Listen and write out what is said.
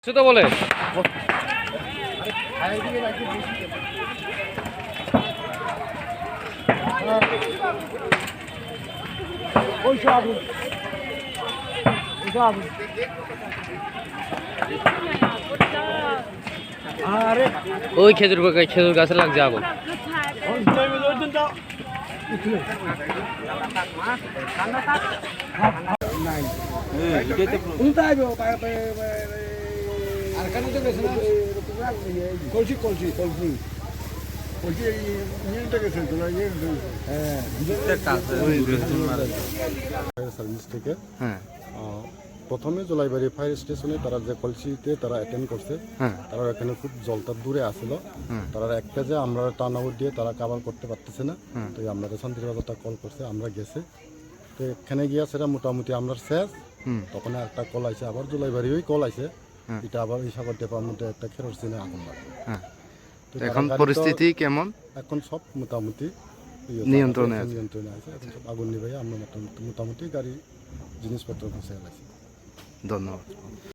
তো বলে ওই খেজুর গাছে লাগছে আগুন। প্রথমে জলাইবাড়ি ফায়ার স্টেশনে তারা যে কলসিতে তারা অ্যাটেন্ড করছে, তারা এখানে খুব জলটা দূরে আসলো। তারা এক পেজে আমরা টার্ন আউট দিয়ে তারা কাভার করতে পারতেছে না। তো আমরা শান্তির বাজারটা কল করছে, আমরা গেছে। তো এখানে গিয়া সেটা মোটামুটি আমরা শেষ। তখন একটা কল আছে, আবার জলাইবাড়ি ওই কল আছে, এটা আবার এই সাগর ডেপার মধ্যে একটা কেরোসিনে আগুন লাগে। এখন পরিস্থিতি কেমন? এখন সব মোটামুটি নিয়ন্ত্রণে আছে। এখন সব আগুন নিভাই আমরা মোটামুটি গাড়ি জিনিসপত্র গুছিয়ে গেছে। ধন্যবাদ।